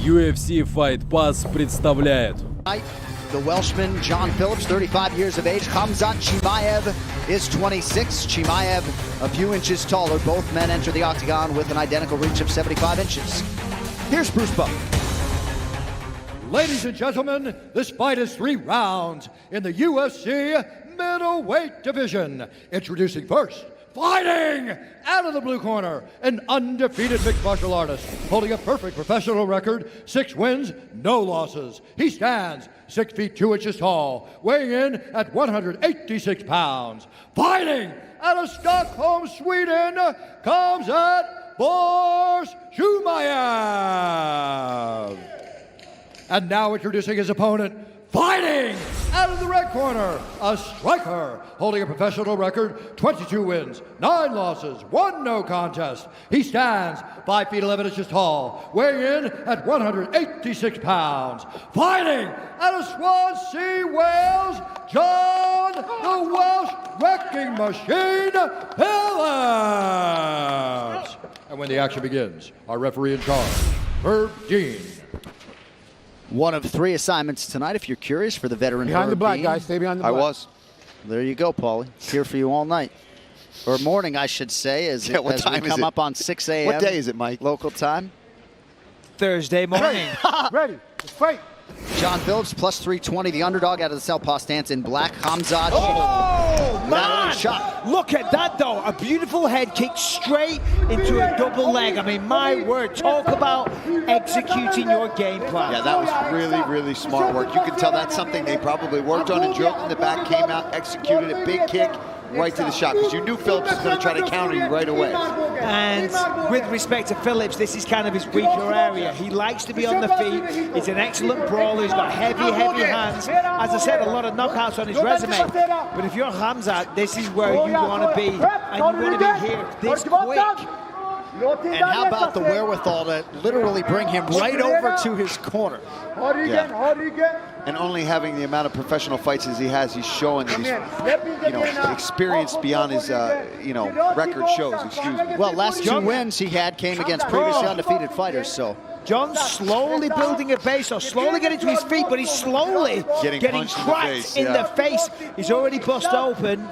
UFC Fight Pass представляет. The Welshman, John Phillips, 35 years of age. Khamzat Chimaev is 26. Chimaev, a few inches taller. Both men enter the octagon with an identical reach of 75 inches. Here's Bruce Buck. Ladies and gentlemen, this fight is 3 rounds in the UFC middleweight division. Introducing first, fighting out of the blue corner, an undefeated mixed martial artist holding a perfect professional record, 6 wins, no losses. He stands 6 feet 2 inches tall, weighing in at 186 pounds. Fighting out of Stockholm, Sweden, Khamzat Chimaev. And now introducing his opponent, fighting out of the red corner, a striker holding a professional record, 22 wins, 9 losses, 1 no contest. He stands 5 feet 11 inches tall, weighing in at 186 pounds. Fighting out of Swansea, Wales, John the Welsh Wrecking Machine Phillips. And when the action begins, our referee in charge, Herb Dean. One of 3 assignments tonight, if you're curious, for the veteran Behind the Herb black, Dean. guys. Stay behind the black. I was. There you go, Paulie. Here for you all night. Or morning, I should say, as we come up on 6 a.m. What day is it, Mike? Local time. Thursday morning. Ready. Let's fight. John Phillips, plus 320, the underdog out of the southpaw stance in black. Khamzat. Oh, man! Shot. Look at that, though. A beautiful head kick straight into a double leg. I mean, my word, talk about executing your game plan. Yeah, that was really, really smart work. You can tell that's something they probably worked on and drilled in the back, came out, executed a big kick right to the shot, because you knew Phillips was going to try to counter you right away. And with respect to Phillips, this is kind of his weaker area. He likes to be on the feet. He's an excellent brawler. He's got heavy, heavy hands. As I said, a lot of knockouts on his resume. But if you're Khamzat, this is where you want to be. And you want to be here this quick. And how about the wherewithal to literally bring him right over to his corner? Yeah. And only having the amount of professional fights as he has, he's showing that he's, experienced beyond his, record shows. Excuse me. Well, last 2 wins he had came against previously undefeated fighters, so. John's slowly building a base, or slowly getting to his feet, but he's slowly getting cracked in the face. He's already bust open.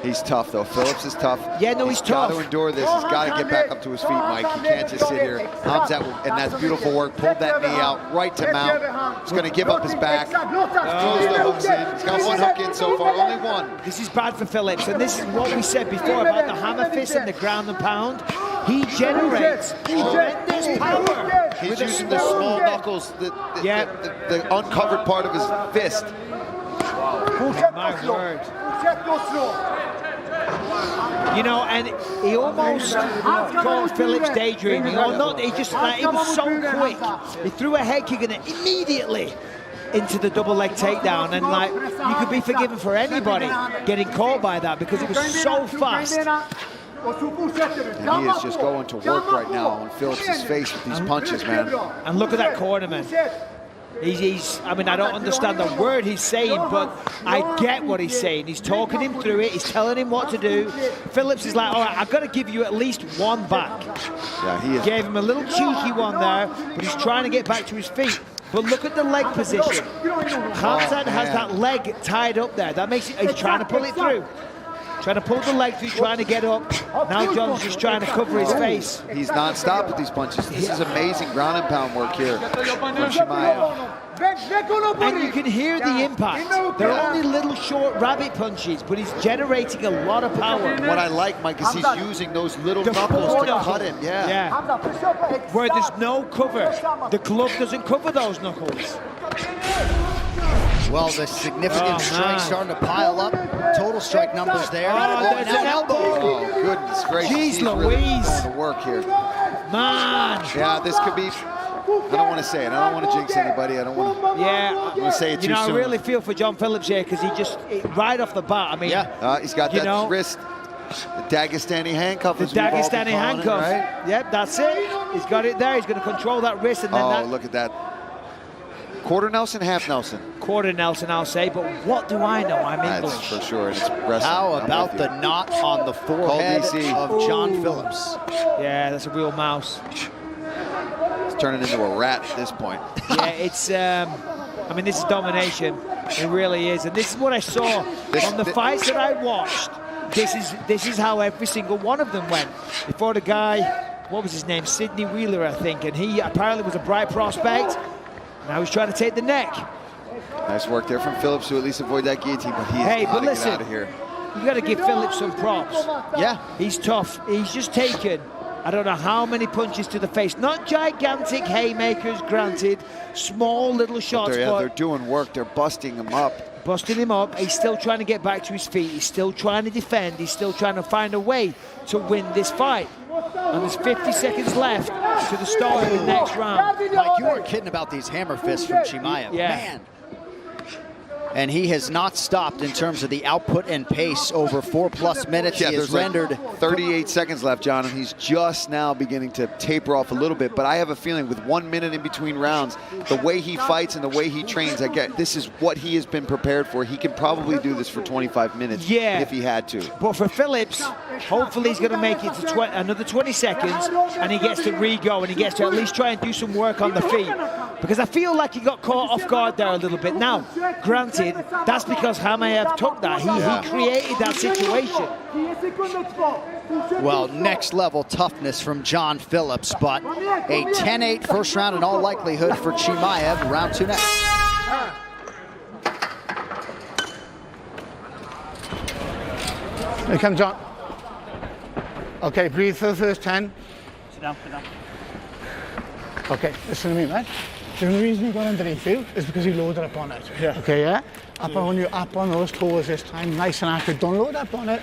He's tough, though. Phillips is tough. Yeah, no, he's tough. Got to endure this. He's got to get back up to his feet, Mike. He can't just sit here. Khamzat, and that's beautiful work. Pulled that knee out right to mount. He's going to give up his back. Throws the hooks in. He's got 1 hook in so far, only 1. This is bad for Phillips, and this is what we said before about the hammer fist and the ground and pound. He generates tremendous power. He's using the small knuckles, the uncovered part of his fist. My word. You know, and he almost called Phillips daydreaming. Or not, he just, it was so quick. He threw a head kick and immediately into the double leg takedown. And you could be forgiven for anybody getting caught by that because it was so fast. And he is just going to work right now on Phillips' face with these punches, man. And look at that corner, man. I mean, I don't understand the word he's saying, but I get what he's saying. He's talking him through it. He's telling him what to do. Phillips is like, all right, I've got to give you at least 1 back. Yeah, he is. Gave him a little cheeky one there, but he's trying to get back to his feet. But look at the leg position. Khamzat has that leg tied up there. That makes it, he's trying to pull it through. Trying to pull the leg through, trying to get up. Now John's just trying to cover his face. He's non-stop with these punches. This is amazing ground and pound work here from Chimaev. And you can hear the impact. They're only little short rabbit punches, but he's generating a lot of power. What I like, Mike, is he's using those little knuckles to cut him. Yeah. Where there's no cover. The glove doesn't cover those knuckles. Well, the significant strikes starting to pile up. Total strike numbers there. There's an elbow. Oh, goodness gracious. Jeez He's Louise. really going to work here. Man. Yeah, this could be, I don't want to say it. I don't want to jinx anybody. I don't want to say it too soon. I really feel for John Phillips here because he just, right off the bat, I mean. He's got that wrist. The Dagestani handcuff. The Dagestani handcuff. Right? Yep, that's it. He's got it there. He's going to control that wrist. And then look at that. Quarter Nelson, half Nelson. Quarter Nelson, I'll say, but what do I know? I'm English. That's for sure. It's wrestling. How about the knot on the forehead of John Phillips? Yeah, that's a real mouse. turning into a rat at this point. Yeah, it's, I mean, this is domination. It really is. And this is what I saw from the fights that I watched. This is how every single one of them went. Before the guy, what was his name? Sidney Wheeler, I think. And he apparently was a bright prospect. Now he's trying to take the neck. Nice work there from Phillips to at least avoid that guillotine, but he is got to get out of here. You got to give Phillips some props. Yeah. He's tough. He's just taken, I don't know how many punches to the face. Not gigantic haymakers, granted. Small little shots. But they're doing work. They're busting him up. Busting him up. He's still trying to get back to his feet. He's still trying to defend. He's still trying to find a way to win this fight. And there's 50 seconds left to the start of the next round. Mike, you weren't kidding about these hammer fists from Chimaev. Yeah. Man. And he has not stopped in terms of the output and pace over 4+ minutes. Yeah, he has there's rendered like 38 seconds left, John, and he's just now beginning to taper off a little bit. But I have a feeling with 1 minute in between rounds, the way he fights and the way he trains, this is what he has been prepared for. He can probably do this for 25 minutes if he had to. But for Phillips, hopefully he's going to make it to another 20 seconds, and he gets to re-go, and he gets to at least try and do some work on the feet. Because I feel like he got caught off guard there a little bit. Now, granted, that's because Chimaev took that. He created that situation. Well, next level toughness from John Phillips, but a 10-8 first round in all likelihood for Chimaev. Round 2 next. Here comes John. Okay, breathe for the first 10. Sit down, sit down. Okay, listen to me, man. The only reason you got underneath you is because you loaded up on it. Yeah. Okay, yeah? Up on you, up on those toes this time, nice and accurate. Don't load up on it.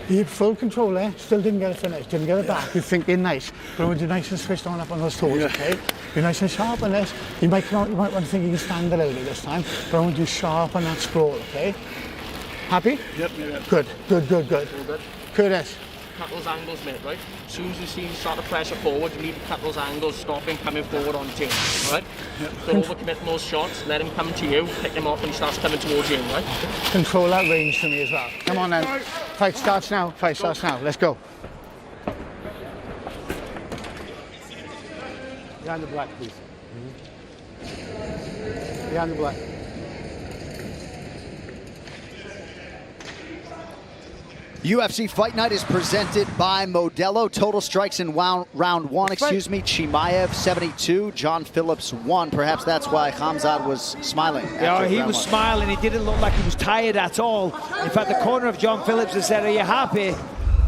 You full control there, still didn't get it finished, didn't get it back. You're thinking nice, but when you're nice and switched on up on those toes, okay? You're nice and sharp on this. You might want to think you can stand a little bit this time, but I want you sharp on that sprawl, okay? Happy? Yep. Good. Curtis. Cut those angles, mate, right? As soon as you see start to pressure forward, you need to cut those angles, stopping, coming forward on him, right? Don't overcommit those shots, let him come to you, pick him up when he starts coming towards you, right? Control that range for me as well. Come on then. Fight starts now. Let's go. Behind the black, please. Behind the black. UFC Fight Night is presented by Modelo. Total strikes in round 1, Chimaev 72, John Phillips 1. Perhaps that's why Khamzat was smiling. Yeah, he was smiling. He didn't look like he was tired at all. In fact, the corner of John Phillips has said, "Are you happy?"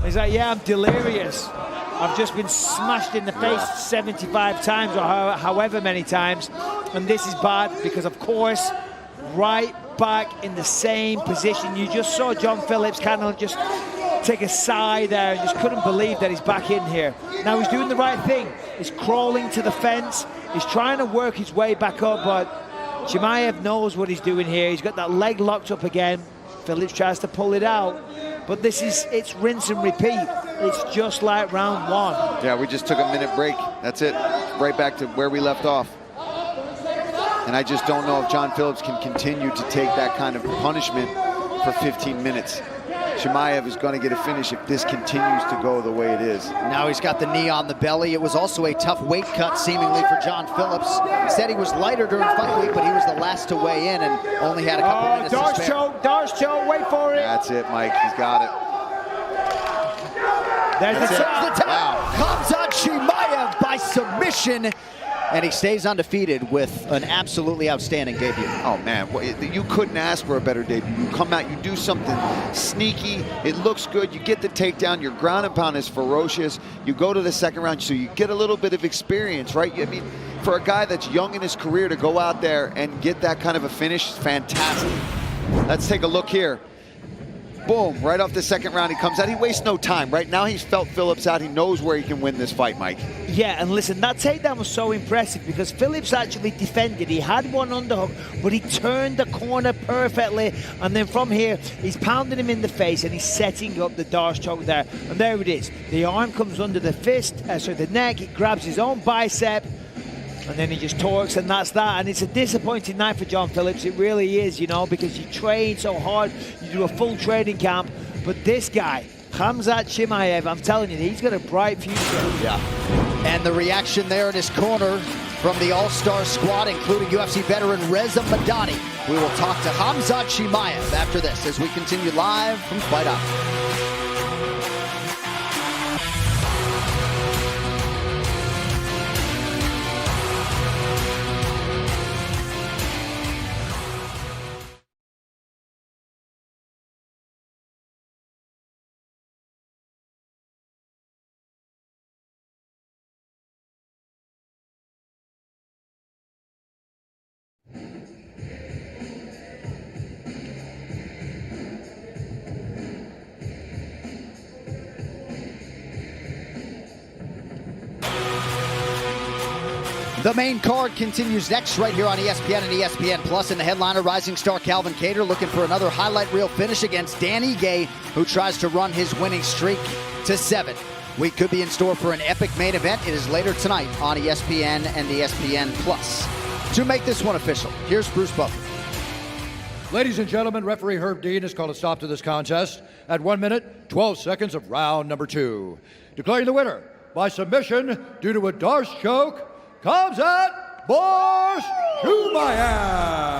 He's like, "Yeah, I'm delirious. I've just been smashed in the face 75 times or however many times. And this is bad because, of course, right back in the same position. You just saw John Phillips kind of just take a sigh there and just couldn't believe that he's back in here. Now he's doing the right thing. He's crawling to the fence. He's trying to work his way back up, but Chimaev knows what he's doing here. He's got that leg locked up again. Phillips tries to pull it out, but it's rinse and repeat. It's just like round 1. Yeah, we just took a minute break. That's it. Right back to where we left off. And I just don't know if John Phillips can continue to take that kind of punishment for 15 minutes. Chimaev is going to get a finish if this continues to go the way it is. Now he's got the knee on the belly. It was also a tough weight cut, seemingly, for John Phillips. He said he was lighter during fight week, but he was the last to weigh in and only had a couple minutes to spare. Darce choke, wait for it. That's it, Mike. He's got it. There's the tap. Wow. Khamzat Chimaev by submission. And he stays undefeated with an absolutely outstanding debut. Oh, man, you couldn't ask for a better debut. You come out, you do something sneaky, it looks good, you get the takedown, your ground and pound is ferocious, you go to the second round, so you get a little bit of experience, right? I mean, for a guy that's young in his career to go out there and get that kind of a finish is fantastic. Let's take a look here. Boom, right off the second round, he comes out. He wastes no time. Right now, he's felt Phillips out. He knows where he can win this fight, Mike. Yeah, and listen, that takedown was so impressive because Phillips actually defended. He had one underhook, but he turned the corner perfectly. And then from here, he's pounding him in the face and he's setting up the Darce choke there. And there it is. The arm comes under the fist, the neck. He grabs his own bicep. And then he just torques, and that's that. And it's a disappointing night for John Phillips. It really is, you know, because you train so hard. You do a full training camp. But this guy, Khamzat Chimaev, I'm telling you, he's got a bright future. Yeah. And the reaction there in his corner from the all-star squad, including UFC veteran Reza Madani. We will talk to Khamzat Chimaev after this as we continue live from Fight Out. The main card continues next right here on ESPN and ESPN Plus. And the headliner, rising star Calvin Kattar, looking for another highlight reel finish against Dan Ige, who tries to run his winning streak to 7. We could be in store for an epic main event. It is later tonight on ESPN and ESPN Plus. To make this one official, here's Bruce Buffer. Ladies and gentlemen, referee Herb Dean has called a stop to this contest at 1 minute, 12 seconds of round number 2. Declaring the winner by submission due to a Darce choke, Khamzat Chimaev.